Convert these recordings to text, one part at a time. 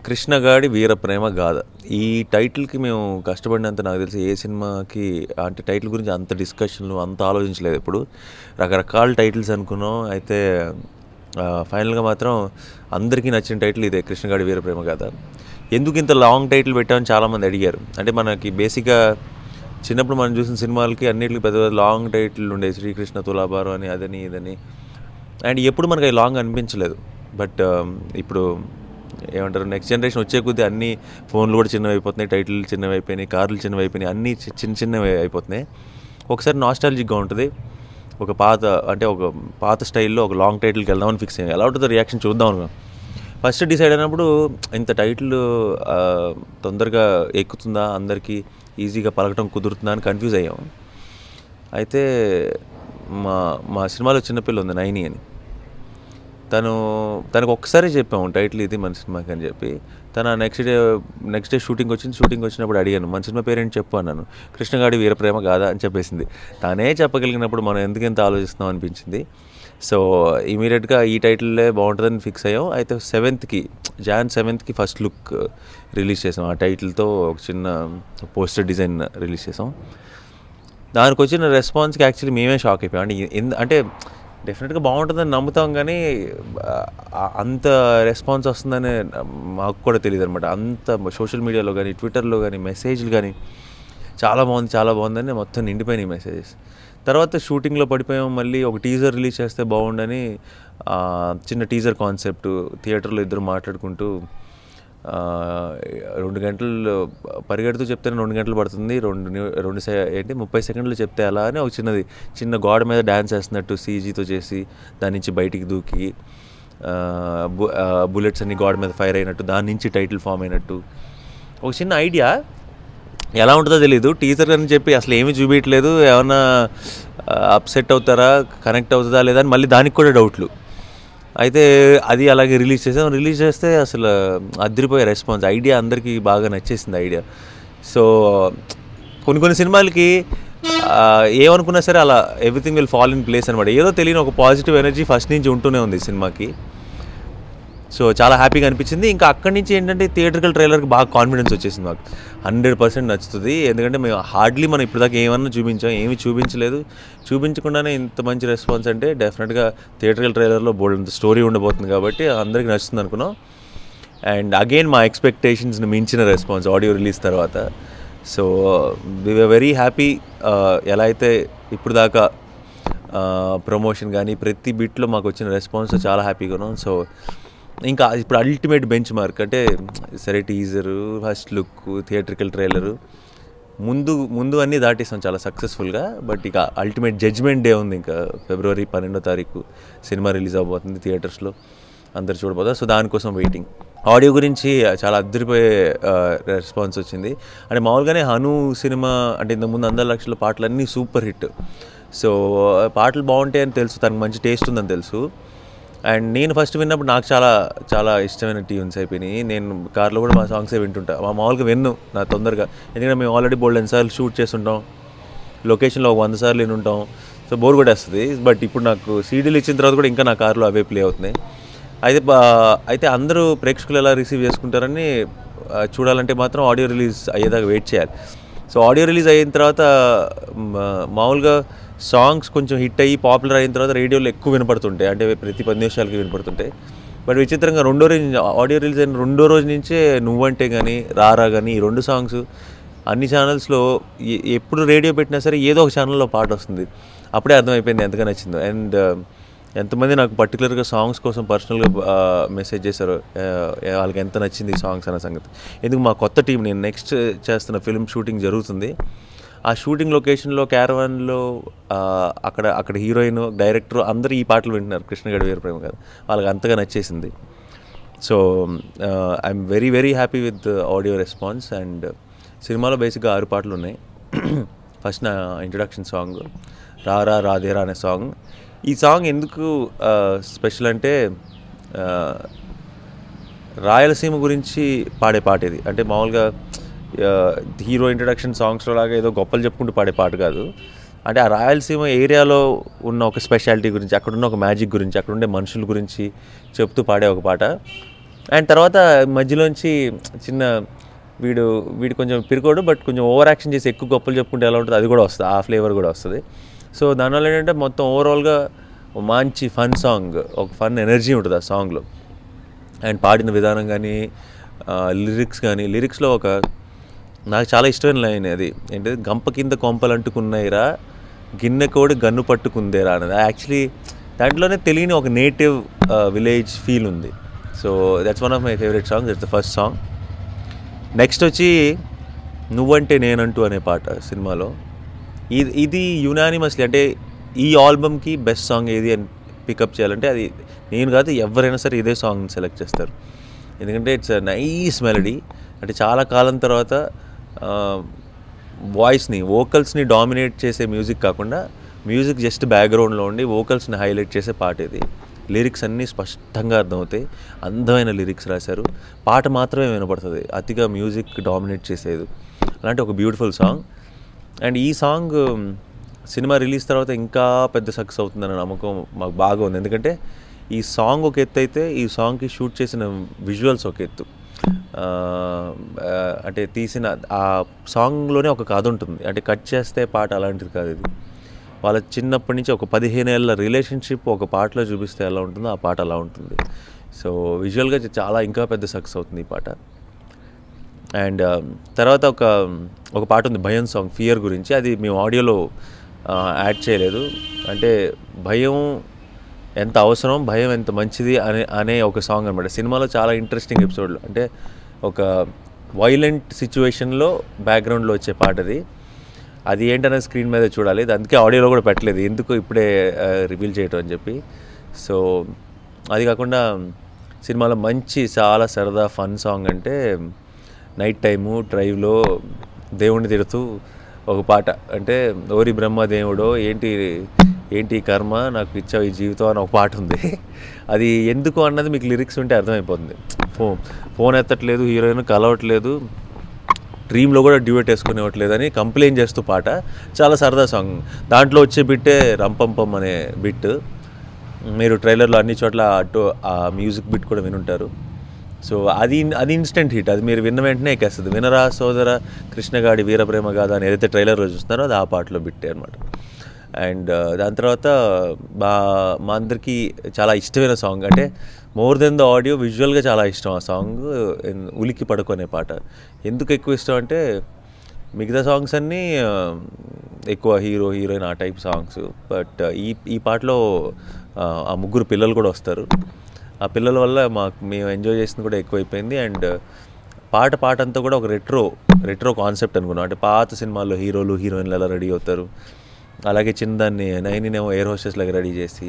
కృష్ణగాడి వీరప్రేమ గాథ ఈ టైటిల్కి మేము కష్టపడినంత నాకు తెలిసి ఏ సినిమాకి అంటే టైటిల్ గురించి అంత డిస్కషన్లు అంత ఆలోచించలేదు. ఇప్పుడు రకరకాల టైటిల్స్ అనుకున్నాం. అయితే ఫైనల్గా మాత్రం అందరికీ నచ్చిన టైటిల్ ఇదే, కృష్ణగాడి వీరప్రేమ గాథ. ఎందుకు ఇంత లాంగ్ టైటిల్ పెట్టామని చాలామంది అడిగారు. అంటే మనకి బేసిక్గా చిన్నప్పుడు మనం చూసిన సినిమాలకి అన్నిటికీ పెద్ద లాంగ్ టైటిల్ ఉండేది, శ్రీకృష్ణ తులాభారం అని అదని ఇదని. అండ్ ఎప్పుడు మనకి లాంగ్ అనిపించలేదు. బట్ ఇప్పుడు ఏమంటారు, నెక్స్ట్ జనరేషన్ వచ్చే కొద్దీ అన్ని ఫోన్లు కూడా చిన్నవి అయిపోతున్నాయి, టైటిల్ చిన్నవి అయిపోయినాయి, కార్లు చిన్నవి అయిపోయినాయి, అన్నీ చిన్నవి అయిపోతున్నాయి. ఒకసారి నాస్టాలజిక్గా ఉంటుంది. ఒక పాత స్టైల్లో ఒక లాంగ్ టైటిల్కి వెళ్దామని ఫిక్స్ అయ్యాం. ఎలా ఉంటుందో రియాక్షన్ చూద్దాం అనుకున్నాం. ఫస్ట్ డిసైడ్ అయినప్పుడు ఇంత టైటిల్ తొందరగా ఎక్కుతుందా, అందరికీ ఈజీగా పలకటం కుదురుతుందా అని కన్ఫ్యూజ్ అయ్యాం. అయితే మా సినిమాలో చిన్నపిల్ల ఉంది, నైని అని. తనకు ఒక్కసారి చెప్పాము టైటిల్ ఇది మన సినిమాకి అని చెప్పి. తన నెక్స్ట్ డే షూటింగ్ వచ్చినప్పుడు అడిగాను, మన సినిమా పేరేంటి చెప్పు అన్నాను. కృష్ణగాడి వీరప్రేమ గాథ అని చెప్పేసింది. తానే చెప్పగలిగినప్పుడు మనం ఎందుకెంత ఆలోచిస్తున్నాం అనిపించింది. సో ఇమీడియట్గా ఈ టైటిల్లే బాగుంటుందని ఫిక్స్ అయ్యాం. అయితే Jan 7th first look release చేసాం. ఆ టైటిల్తో ఒక చిన్న పోస్టర్ డిజైన్ రిలీజ్ చేసాం. దానికి వచ్చిన రెస్పాన్స్కి యాక్చువల్లీ మేమే షాక్ అయిపోయాం. అంటే డెఫినెట్గా బాగుంటుందని నమ్ముతాం, కానీ అంత రెస్పాన్స్ వస్తుందని మాకు కూడా తెలియదు అనమాట. అంత సోషల్ మీడియాలో కానీ ట్విట్టర్లో కానీ మెసేజ్లు కానీ చాలా బాగుందని మొత్తం నిండిపోయినాయి మెసేజెస్. తర్వాత షూటింగ్లో పడిపోయాం. మళ్ళీ ఒక టీజర్ రిలీజ్ చేస్తే బాగుండని చిన్న టీజర్ కాన్సెప్ట్ థియేటర్లో ఇద్దరు మాట్లాడుకుంటూ 2 గంటలు పరిగెడుతూ చెప్తే 2 గంటలు పడుతుంది, 30 సెకండ్లు చెప్తే అలా అని ఒక చిన్న గోడ మీద డ్యాన్స్ వేస్తున్నట్టు సీజీతో చేసి దాని నుంచి బయటికి దూకి బుల్లెట్స్ అన్ని గోడ మీద ఫైర్ అయినట్టు, దాని నుంచి టైటిల్ ఫామ్ అయినట్టు ఒక చిన్న ఐడియా. ఎలా ఉంటుందో తెలీదు. టీజర్ అని చెప్పి అసలు ఏమీ చూపించట్లేదు. ఏమన్నా అప్సెట్ అవుతారా, కనెక్ట్ అవుతుందా లేదా అని మళ్ళీ దానికి కూడా డౌట్లు. అయితే అది అలాగే రిలీజ్ చేస్తే అసలు అదిరిపోయే రెస్పాన్స్. ఐడియా అందరికీ బాగా నచ్చేసింది ఐడియా. సో కొన్ని సినిమాలకి ఏమనుకున్నా సరే అలా everything will fall in place అనమాట. ఏదో తెలియని ఒక పాజిటివ్ ఎనర్జీ ఫస్ట్ నుంచి ఉంటూనే ఉంది సినిమాకి. సో చాలా హ్యాపీగా అనిపించింది. ఇంకా అక్కడి నుంచి ఏంటంటే థియేట్రికల్ ట్రైలర్కి బాగా కాన్ఫిడెన్స్ వచ్చేసింది. మాకు 100% నచ్చుతుంది. ఎందుకంటే మేము హార్డ్లీ మనం ఇప్పటిదాకా ఏమన్నా ఏమీ చూపించలేదు. చూపించకుండానే ఇంత మంచి రెస్పాన్స్ అంటే డెఫినెట్గా థియేట్రికల్ ట్రైలర్లో బోల్డ్ స్టోరీ ఉండబోతుంది కాబట్టి అందరికీ నచ్చుతుంది అనుకున్నాం. అండ్ అగైన్ మా ఎక్స్పెక్టేషన్స్ని మించిన రెస్పాన్స్ ఆడియో రిలీజ్ తర్వాత. So we were very happy. ఎలా అయితే ఇప్పుడు దాకా ప్రమోషన్ కానీ ప్రతి బిట్లో మాకు వచ్చిన రెస్పాన్స్ చాలా హ్యాపీగా ఉన్నాం. సో ఇంకా ఇప్పుడు అల్టిమేట్ బెంచ్ మార్క్ అంటే సరే teaser, first look, theatrical trailer ముందు అన్నీ దాటేస్తాం చాలా సక్సెస్ఫుల్గా. బట్ ఇక అల్టిమేట్ జడ్జ్మెంట్ డే ఉంది. ఇంకా February 12 సినిమా రిలీజ్ అవబోతుంది, థియేటర్స్లో అందరు చూడబోతారు. సో దానికోసం వెయిటింగ్. ఆడియో గురించి చాలా అద్దరిపోయే రెస్పాన్స్ వచ్చింది. అంటే మామూలుగానే హను సినిమా అంటే ఇంతకుముందు 100 లక్షల పాటలన్నీ సూపర్ హిట్. సో పాటలు బాగుంటాయని తెలుసు, తనకు మంచి టేస్ట్ ఉందని తెలుసు. అండ్ నేను ఫస్ట్ విన్నప్పుడు నాకు చాలా ఇష్టమైన ట్యూన్స్ అయిపోయినాయి. నేను కార్లో కూడా మా సాంగ్సే వింటుంటా. మామూలుగా విన్ను నా తొందరగా, ఎందుకంటే మేము ఆల్రెడీ బోల్డెన్ సార్లు షూట్ చేస్తుంటాం, లొకేషన్లో 100 సార్లు వినుంటాం. సో బోర్ కూడా వస్తుంది. బట్ ఇప్పుడు నాకు సీడీలు ఇచ్చిన తర్వాత కూడా ఇంకా నా కార్లో అవే ప్లే అవుతున్నాయి. అయితే అందరూ ప్రేక్షకులు ఎలా రిసీవ్ చేసుకుంటారని చూడాలంటే మాత్రం ఆడియో రిలీజ్ అయ్యేదాకా వెయిట్ చేయాలి. సో ఆడియో రిలీజ్ అయిన తర్వాత మామూలుగా సాంగ్స్ కొంచెం హిట్ అయ్యి పాపులర్ అయిన తర్వాత రేడియోలో ఎక్కువ వినపడుతుంటాయి, అంటే ప్రతి 10 నిమిషాలకి వినపడుతుంటాయి. బట్ విచిత్రంగా ఆడియో రిలీజ్ అయిన 2వ రోజు నుంచే నువ్వంటే కానీ రారా కానీ ఈ 2 సాంగ్స్ అన్ని ఛానల్స్లో ఎప్పుడు రేడియో పెట్టినా సరే ఏదో ఒక ఛానల్లో పాట వస్తుంది. అప్పుడే అర్థమైపోయింది ఎంతగా నచ్చిందో. అండ్ ఎంతమంది నాకు పర్టికులర్గా సాంగ్స్ కోసం పర్సనల్గా మెసేజ్ చేశారు, వాళ్ళకి ఎంత నచ్చింది ఈ సాంగ్స్ అన్న సంగతి. ఎందుకు మా కొత్త టీం, నేను నెక్స్ట్ చేస్తున్న ఫిల్మ్ షూటింగ్ జరుగుతుంది. ఆ షూటింగ్ లొకేషన్లో క్యారవాన్లో అక్కడ హీరోయిన్, డైరెక్టర్ అందరూ ఈ పాటలు వింటున్నారు, కృష్ణగాడి వీరప్రేమ గాథ. వాళ్ళకి అంతగా నచ్చేసింది. So I'm very happy with audio response. And సినిమాలో బేసిక్గా 6 పాటలు ఉన్నాయి. ఫస్ట్ నా ఇంట్రడక్షన్ సాంగ్ రారా రాధేరా అనే సాంగ్. ఈ సాంగ్ ఎందుకు స్పెషల్ అంటే రాయలసీమ గురించి పాడే పాట ఇది. అంటే మామూలుగా హీరో ఇంట్రడక్షన్ సాంగ్స్లో లాగా ఏదో గొప్పలు చెప్పుకుంటూ పాడే పాట కాదు. అంటే ఆ రాయలసీమ ఏరియాలో ఉన్న ఒక స్పెషాలిటీ గురించి, అక్కడున్న ఒక మ్యాజిక్ గురించి, అక్కడుండే మనుషుల గురించి చెప్తూ పాడే ఒక పాట. అండ్ తర్వాత మధ్యలోంచి చిన్న వీడు వీడు కొంచెం పిరుకోడు, బట్ కొంచెం ఓవర్ యాక్షన్ చేసి ఎక్కువ గొప్పలు చెప్పుకుంటే ఎలా ఉంటుంది అది కూడా వస్తుంది, ఆ ఫ్లేవర్ కూడా వస్తుంది. సో దానివల్ల ఏంటంటే మొత్తం ఓవరాల్గా మంచి ఫన్ సాంగ్, ఒక ఫన్ ఎనర్జీ ఉంటుంది ఆ సాంగ్లో. అండ్ పాడిన విధానం కానీ లిరిక్స్ కానీ, లిరిక్స్లో ఒక నాకు చాలా ఇష్టమైన లైన్ అది ఏంటంటే, గంప కింద కొంపలు అంటుకున్నాయిరా గిన్నె కోడి గన్ను పట్టుకుందేరా అనేది. యాక్చువల్లీ దాంట్లోనే తెలియని ఒక నేటివ్ విలేజ్ ఫీల్ ఉంది. So that's one of my favourite song, that's the first song. Next వచ్చి నువ్వంటే నేనంటూ అనే పాట సినిమాలో. ఇది యునానిమస్లీ అంటే ఈ ఆల్బమ్కి బెస్ట్ సాంగ్ ఏది అని పికప్ చేయాలంటే అది నేను కాదు, ఎవరైనా సరే ఇదే సాంగ్ సెలెక్ట్ చేస్తారు. ఎందుకంటే ఇట్స్ అ నైస్ మెలడీ. అంటే చాలా కాలం తర్వాత వాయిస్ని, వోకల్స్ని డామినేట్ చేసే మ్యూజిక్ కాకుండా మ్యూజిక్ జస్ట్ బ్యాక్గ్రౌండ్లో ఉండి వోకల్స్ని హైలైట్ చేసే పాట ఇది. లిరిక్స్ అన్నీ స్పష్టంగా అర్థమవుతాయి, అందమైన లిరిక్స్ రాశారు, పాట మాత్రమే వినపడుతుంది, అతిగా మ్యూజిక్ డామినేట్ చేసేది. అలాంటి ఒక బ్యూటిఫుల్ సాంగ్. అండ్ ఈ సాంగ్ సినిమా రిలీజ్ తర్వాత ఇంకా పెద్ద సక్సెస్ అవుతుందన్న నమ్మకం మాకు బాగా ఉంది. ఎందుకంటే ఈ సాంగ్ ఒక ఎత్తు అయితే, ఈ సాంగ్కి షూట్ చేసిన విజువల్స్ ఒక ఎత్తు. అంటే తీసిన ఆ సాంగ్లోనే ఒక కథ ఉంటుంది. అంటే కట్ చేస్తే పాట అలాంటిది కాదు ఇది. వాళ్ళ చిన్నప్పటి నుంచి ఒక 15 ఏళ్ళ రిలేషన్షిప్ ఒక పాటలో చూపిస్తే ఎలా ఉంటుందో ఆ పాట అలా ఉంటుంది. సో విజువల్గా చాలా ఇంకా పెద్ద సక్సెస్ అవుతుంది ఈ పాట. అండ్ తర్వాత ఒక పాట ఉంది భయం సాంగ్, ఫియర్ గురించి. అది మేము ఆడియోలో యాడ్ చేయలేదు. అంటే భయం ఎంత అవసరం, భయం ఎంత మంచిది అనే ఒక సాంగ్ అనమాట. సినిమాలో చాలా ఇంట్రెస్టింగ్ ఎపిసోడ్లో, అంటే ఒక వైలెంట్ సిచ్యువేషన్లో బ్యాక్గ్రౌండ్లో వచ్చే పాట అది ఏంటనే స్క్రీన్ మీద చూడాలి. అందుకే ఆడియోలో కూడా పెట్టలేదు, ఎందుకు ఇప్పుడే రివీల్ చేయటం అని చెప్పి. సో అది కాకుండా సినిమాలో మంచి చాలా సరదా ఫన్ సాంగ్ అంటే నైట్ టైము డ్రైవ్లో దేవుణ్ణి తిడుతూ ఒక పాట. అంటే ఓరి బ్రహ్మ దేవుడో ఏంటి కర్మ నాకు ఇచ్చావు ఈ జీవితం అని ఒక పాట ఉంది. అది ఎందుకు అన్నది మీకు లిరిక్స్ ఉంటే అర్థమైపోతుంది. ఫోన్ ఎత్తట్లేదు, హీరోయిన్ కలవట్లేదు, డ్రీమ్లో కూడా డ్యూయట్ వేసుకునేవట్లేదు అని కంప్లైంట్ చేస్తూ పాట. చాలా సరదా సాంగ్. దాంట్లో వచ్చే బిట్టే రంపంపం అనే బిట్. మీరు ట్రైలర్లో అన్ని చోట్ల ఆ మ్యూజిక్ బిట్ కూడా వినుంటారు. సో అది ఇన్స్టెంట్ హిట్. అది మీరు విన్న వెంటనే ఎక్కేస్తుంది. వినరా సోదర కృష్ణగాడి వీరప్రేమ గాథ అని ఏదైతే ట్రైలర్లో చూస్తున్నారో అది ఆ పాటలో బిట్టే అనమాట. అండ్ దాని తర్వాత మా అందరికీ చాలా ఇష్టమైన సాంగ్, అంటే మోర్ దెన్ ద ఆడియో విజువల్గా చాలా ఇష్టం ఆ సాంగ్, ఉలికి పడుకునే పాట. ఎందుకు ఎక్కువ ఇష్టం అంటే మిగతా సాంగ్స్ అన్నీ ఎక్కువ హీరో హీరోయిన్ ఆ టైప్ సాంగ్స్, బట్ ఈ పాటలో ఆ ముగ్గురు పిల్లలు కూడా వస్తారు. ఆ పిల్లల వల్ల మేము ఎంజాయ్ చేసింది కూడా ఎక్కువైపోయింది. అండ్ పాట అంతా కూడా ఒక రెట్రో కాన్సెప్ట్ అనుకున్నాం. అంటే పాత సినిమాల్లో హీరోలు హీరోయిన్లు ఎలా రెడీ అవుతారు, అలాగే చిన్నదాన్ని నైనినేమో ఎయిర్ హోస్టెస్ లాగా రెడీ చేసి,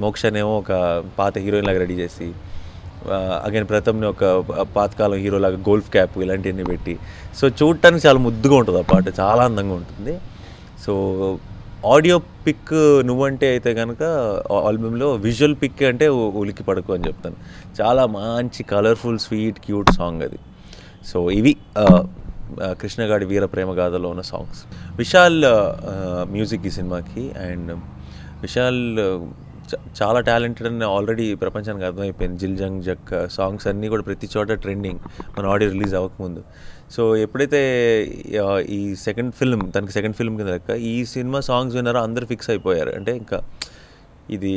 మోక్షనేమో ఒక పాత హీరోయిన్ లాగా రెడీ చేసి, అగైన్ ప్రథమ్ని ఒక పాతకాలం హీరోలాగా గోల్ఫ్ క్యాప్ ఇలాంటివన్నీ పెట్టి, సో చూడటానికి చాలా ముద్దుగా ఉంటుంది ఆ పాట, చాలా అందంగా ఉంటుంది. సో ఆడియో పిక్ నువ్వంటే అయితే కనుక ఆల్బమ్లో విజువల్ పిక్ అంటే ఉలికి పడుకో అని చెప్తాను. చాలా మంచి కలర్ఫుల్ స్వీట్ క్యూట్ సాంగ్ అది. సో ఇవి కృష్ణగాడి వీరప్రేమ గాథలో ఉన్న సాంగ్స్. విశాల్ మ్యూజిక్ ఈ సినిమాకి. అండ్ విశాల్ చాలా టాలెంటెడ్ అని ఆల్రెడీ ప్రపంచానికి అర్థమైపోయింది. జిల్ జంగ్ జక్ సాంగ్స్ అన్నీ కూడా ప్రతి చోట ట్రెండింగ్ మన ఆడియో రిలీజ్ అవ్వకముందు. సో ఎప్పుడైతే ఈ తనకి సెకండ్ ఫిల్మ్ కింద లెక్క ఈ సినిమా సాంగ్స్ విన్నారో అందరూ ఫిక్స్ అయిపోయారు. అంటే ఇంకా ఇది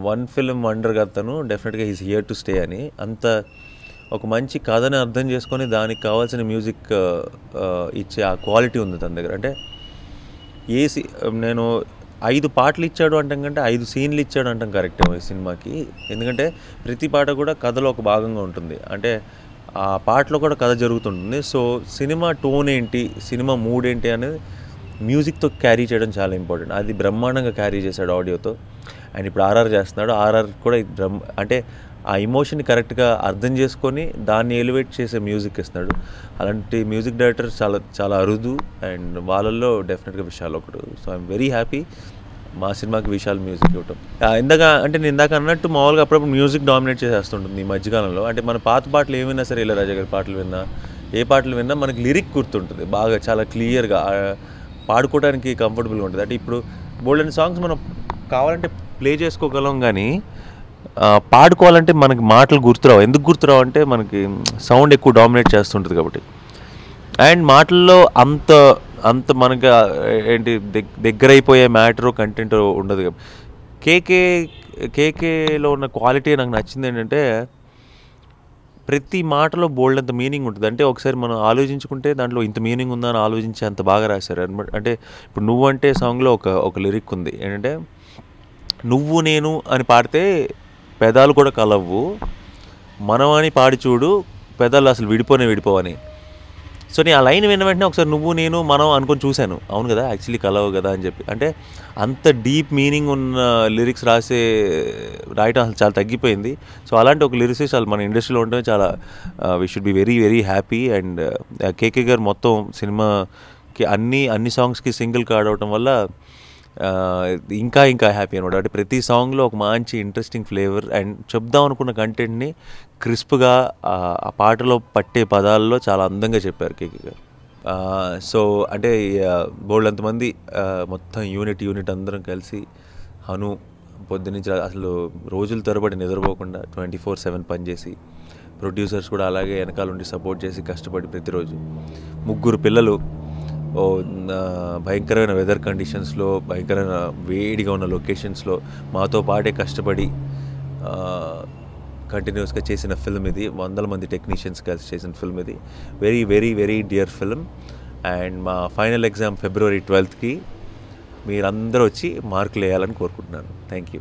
వన్ ఫిల్మ్ వండర్ కదా, తను డెఫినెట్గా ఈజ్ హియర్ టు స్టే అని. అంత ఒక మంచి కథని అర్థం చేసుకొని దానికి కావాల్సిన మ్యూజిక్ ఇచ్చే ఆ క్వాలిటీ ఉంది తన దగ్గర. అంటే నేను 5 పాటలు ఇచ్చాడు అంటాం కంటే 5 సీన్లు ఇచ్చాడు అంటాం కరెక్ట్ ఈ సినిమాకి. ఎందుకంటే ప్రతి పాట కూడా కథలో ఒక భాగంగా ఉంటుంది. అంటే ఆ పాటలో కూడా కథ జరుగుతుంటుంది. సో సినిమా టోన్ ఏంటి, సినిమా మూడ్ ఏంటి అనేది మ్యూజిక్తో క్యారీ చేయడం చాలా ఇంపార్టెంట్. అది బ్రహ్మాండంగా క్యారీ చేశాడు ఆడియోతో. అండ్ ఇప్పుడు ఆర్ఆర్ చేస్తున్నాడు. ఆర్ఆర్ కూడా అంటే ఆ ఎమోషన్ని కరెక్ట్గా అర్థం చేసుకొని దాన్ని ఎలివేట్ చేసే మ్యూజిక్ ఇస్తున్నాడు. అలాంటి మ్యూజిక్ డైరెక్టర్ చాలా చాలా అరుదు. అండ్ వాళ్ళల్లో డెఫినెట్గా విశాల్ ఒకడు. సో ఐఎమ్ వెరీ హ్యాపీ మా సినిమాకి విశాల్ మ్యూజిక్ ఇవ్వటం. నేను ఇందాక అన్నట్టు మామూలుగా అప్పుడప్పుడు మ్యూజిక్ డామినేట్ చేసేస్తుంటుంది ఈ మధ్యకాలంలో. అంటే మన పాత పాటలు ఏమైనా సరే, ఇళయరాజా గారి పాటలు విన్నా, ఏ పాటలు విన్నా మనకి లిరిక్ గుర్తుంటుంది బాగా, చాలా క్లియర్గా పాడుకోవడానికి కంఫర్టబుల్గా ఉంటుంది. అంటే ఇప్పుడు బోల్డెన్ సాంగ్స్ మనం కావాలంటే ప్లే చేసుకోగలం, కానీ పాడుకోవాలంటే మనకి మాటలు గుర్తురావు. ఎందుకు గుర్తురావు అంటే మనకి సౌండ్ ఎక్కువ డామినేట్ చేస్తుంటుంది కాబట్టి. అండ్ మాటల్లో అంత అంత మనకి ఏంటి దగ్గరైపోయే మ్యాటరు కంటెంట్ ఉండదు. కేకే కేకేలో ఉన్న క్వాలిటీ నాకు నచ్చింది ఏంటంటే ప్రతి మాటలో బోల్డ్ అంత మీనింగ్ ఉంటుంది. అంటే ఒకసారి మనం ఆలోచించుకుంటే దాంట్లో ఇంత మీనింగ్ ఉందా అని ఆలోచించి అంత బాగా రాశారు అనమాట. అంటే ఇప్పుడు నువ్వంటే సాంగ్లో ఒక లిరిక్ ఉంది ఏంటంటే, నువ్వు నేను అని పాడితే పెదాలు కూడా కలవ్వు, మనం అని పాడి చూడు పెదాలు అసలు విడిపోవని. సో నేను ఆ లైన్ విన్న వెంటనే ఒకసారి నువ్వు నేను మనం అనుకొని చూశాను. అవును కదా, యాక్చువల్లీ కలవు కదా అని చెప్పి. అంటే అంత డీప్ మీనింగ్ ఉన్న లిరిక్స్ రాయటం అసలు చాలా తగ్గిపోయింది. సో అలాంటి ఒక లిరిక్స్ చాలా మన ఇండస్ట్రీలో ఉండటమే చాలా we should be very very happy. And KK గారు మొత్తం సినిమాకి అన్ని సాంగ్స్కి సింగిల్ కార్డ్ అవటం వల్ల ఇంకా ఇంకా హ్యాపీ అనమాట. అంటే ప్రతి సాంగ్లో ఒక మంచి ఇంట్రెస్టింగ్ ఫ్లేవర్ అండ్ చెప్దాం అనుకున్న కంటెంట్ని క్రిస్ప్గా ఆ పాటలో పట్టే పదాల్లో చాలా అందంగా చెప్పారు కేకే గారు. సో అంటే బోల్డ్ అంతమంది మొత్తం యూనిట్ అందరం కలిసి హను పొద్దునుంచి అసలు రోజుల తరబడి నిద్రపోకుండా 24/7 పనిచేసి, ప్రొడ్యూసర్స్ కూడా అలాగే వెనకాల ఉండి సపోర్ట్ చేసి కష్టపడి ప్రతిరోజు 3 పిల్లలు భయంకరమైన వెదర్ కండిషన్స్లో, భయంకరమైన వేడిగా ఉన్న లొకేషన్స్లో మాతో పాటే కష్టపడి కంటిన్యూస్గా చేసిన ఫిల్మ్ ఇది. 100 మంది టెక్నీషియన్స్ కలిసి చేసిన ఫిల్మ్ ఇది. Very very very dear film. And మా ఫైనల్ ఎగ్జామ్ February 12th మీరందరూ వచ్చి మార్కులు వేయాలని కోరుకుంటున్నాను. Thank you.